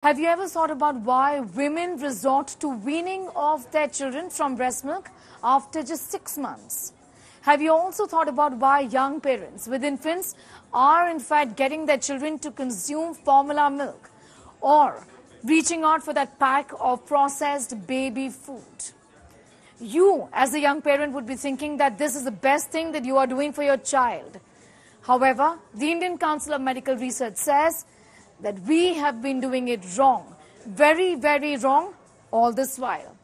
Have you ever thought about why women resort to weaning off their children from breast milk after just 6 months? Have you also thought about why young parents with infants are in fact getting their children to consume formula milk or reaching out for that pack of processed baby food? You, as a young parent, would be thinking that this is the best thing that you are doing for your child. However, the Indian Council of Medical Research says that we have been doing it wrong, very, very wrong all this while.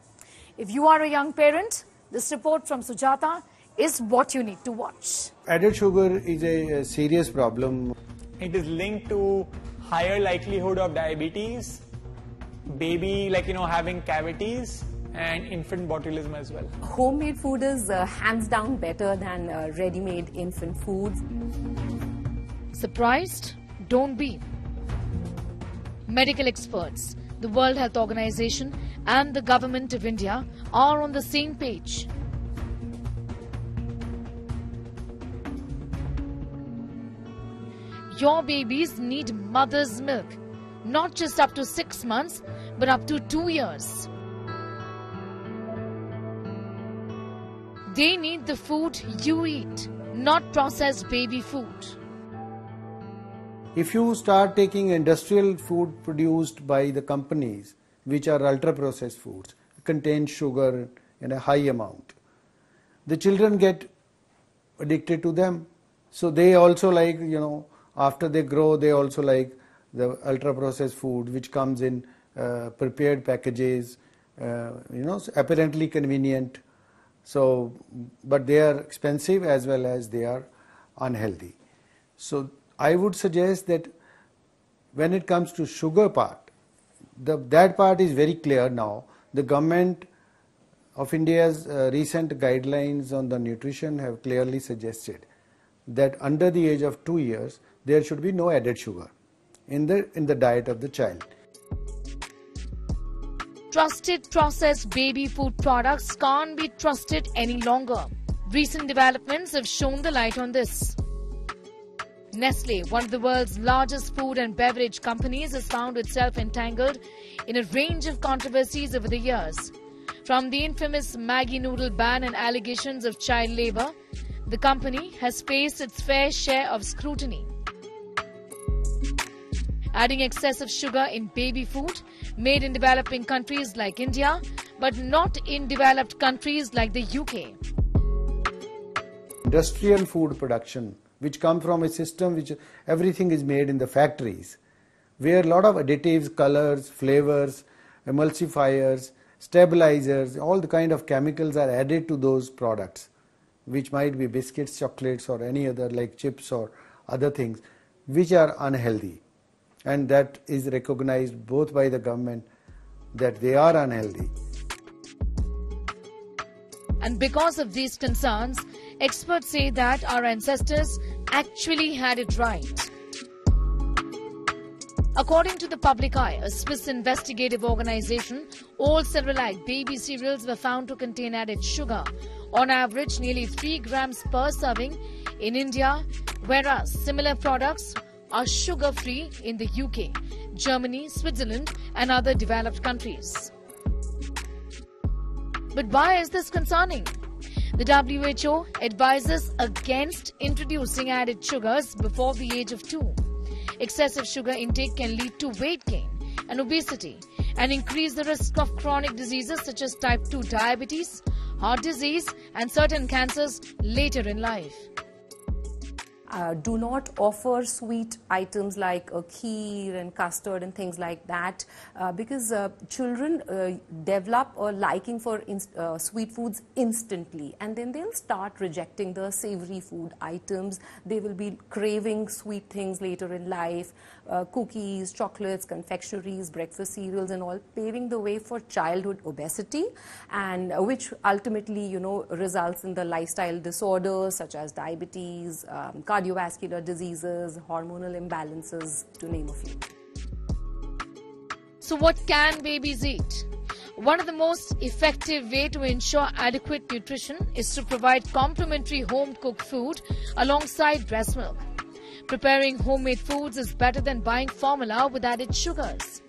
If you are a young parent, this report from Sujata is what you need to watch. Added sugar is a serious problem. It is linked to higher likelihood of diabetes, baby having cavities, and infant botulism as well. Homemade food is hands down better than ready-made infant foods. Surprised? Don't be. Medical experts, the World Health Organization and the Government of India are on the same page. Your babies need mother's milk, not just up to 6 months, but up to 2 years. They need the food you eat, not processed baby food. If you start taking industrial food produced by the companies, which are ultra-processed foods, contain sugar in a high amount, the children get addicted to them. So they also like, after they grow, they also like the ultra-processed food, which comes in prepared packages, apparently convenient. So, but they are expensive as well as they are unhealthy. So I would suggest that when it comes to sugar part, that part is very clear now. The government of India's recent guidelines on the nutrition have clearly suggested that under the age of 2 years, there should be no added sugar in the diet of the child. Trusted processed baby food products can't be trusted any longer. Recent developments have shown the light on this. Nestle, one of the world's largest food and beverage companies, has found itself entangled in a range of controversies over the years. From the infamous Maggi noodle ban and allegations of child labor, the company has faced its fair share of scrutiny. Adding excessive sugar in baby food made in developing countries like India, but not in developed countries like the UK. Industrial food production, which come from a system which everything is made in the factories, where a lot of additives, colors, flavors, emulsifiers, stabilizers, all the kind of chemicals are added to those products, which might be biscuits, chocolates or any other like chips or other things, which are unhealthy. And that is recognized both by the government that they are unhealthy. And because of these concerns, experts say that our ancestors actually had it right. According to the Public Eye, a Swiss investigative organization, all Cerelac baby cereals were found to contain added sugar, on average nearly 3 grams per serving in India, whereas similar products are sugar-free in the UK, Germany, Switzerland and other developed countries. But why is this concerning? The WHO advises against introducing added sugars before the age of 2. Excessive sugar intake can lead to weight gain and obesity and increase the risk of chronic diseases such as type 2 diabetes, heart disease and certain cancers later in life. Do not offer sweet items like kheer and custard and things like that because children develop a liking for sweet foods instantly, and then they'll start rejecting the savory food items. They will be craving sweet things later in life, cookies, chocolates, confectionaries, breakfast cereals and all, paving the way for childhood obesity, and which ultimately results in the lifestyle disorders such as diabetes, cardiovascular diseases, hormonal imbalances, to name a few. So what can babies eat? One of the most effective ways to ensure adequate nutrition is to provide complementary home-cooked food alongside breast milk. Preparing homemade foods is better than buying formula with added sugars.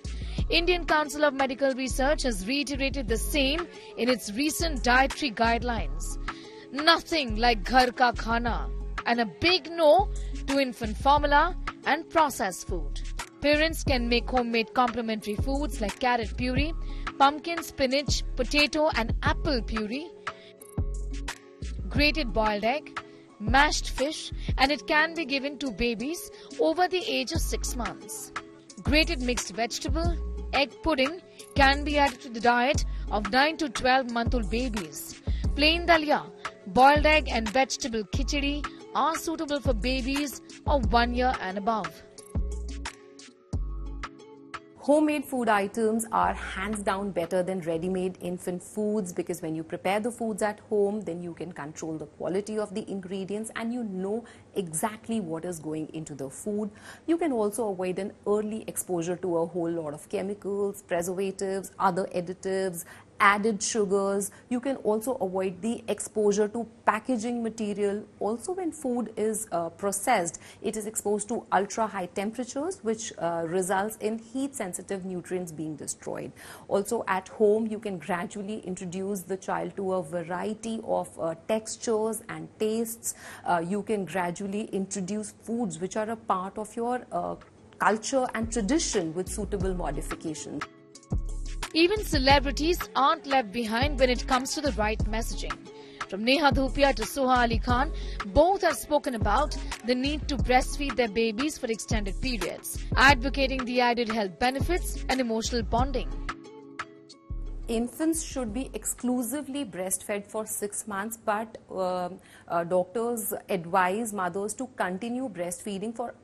Indian Council of Medical Research has reiterated the same in its recent dietary guidelines. Nothing like ghar ka khana, and a big no to infant formula and processed food. Parents can make homemade complementary foods like carrot puree, pumpkin, spinach, potato and apple puree, grated boiled egg, mashed fish, and it can be given to babies over the age of 6 months. Grated mixed vegetable, egg pudding can be added to the diet of 9 to 12-month-old babies. Plain dalia, boiled egg and vegetable khichdi are suitable for babies of 1 year and above. Homemade food items are hands down better than ready-made infant foods, because when you prepare the foods at home, then you can control the quality of the ingredients and you know exactly what is going into the food. You can also avoid an early exposure to a whole lot of chemicals, preservatives, other additives, added sugars. You can also avoid the exposure to packaging material. Also, when food is processed, it is exposed to ultra high temperatures, which results in heat sensitive nutrients being destroyed. Also, at home, you can gradually introduce the child to a variety of textures and tastes. You can gradually introduce foods which are a part of your culture and tradition with suitable modifications. Even celebrities aren't left behind when it comes to the right messaging. From Neha Dhupia to Soha Ali Khan, both have spoken about the need to breastfeed their babies for extended periods, advocating the added health benefits and emotional bonding. Infants should be exclusively breastfed for 6 months, but doctors advise mothers to continue breastfeeding for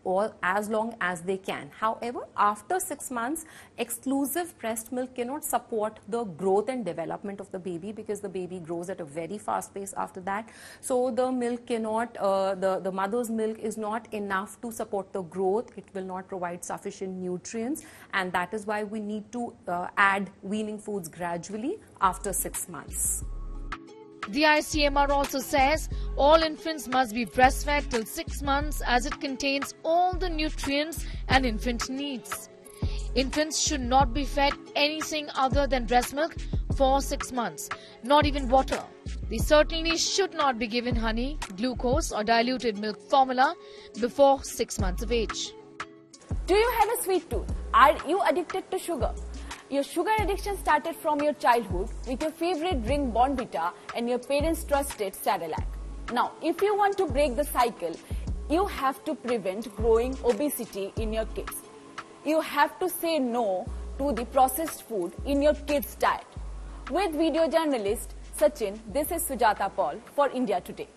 as long as they can. However, after 6 months, exclusive breast milk cannot support the growth and development of the baby, because the baby grows at a very fast pace after that. So the milk cannot, the mother's milk is not enough to support the growth. It will not provide sufficient nutrients, and that is why we need to add weaning foods gradually after 6 months. The ICMR also says all infants must be breastfed till 6 months, as it contains all the nutrients an infant needs. Infants should not be fed anything other than breast milk for 6 months, not even water. They certainly should not be given honey, glucose or diluted milk formula before 6 months of age. Do you have a sweet tooth? Are you addicted to sugar? Your sugar addiction started from your childhood with your favorite drink Bonvita and your parents' trusted Cerelac. Now, if you want to break the cycle, you have to prevent growing obesity in your kids. You have to say no to the processed food in your kids' diet. With video journalist Sachin, this is Sujata Paul for India Today.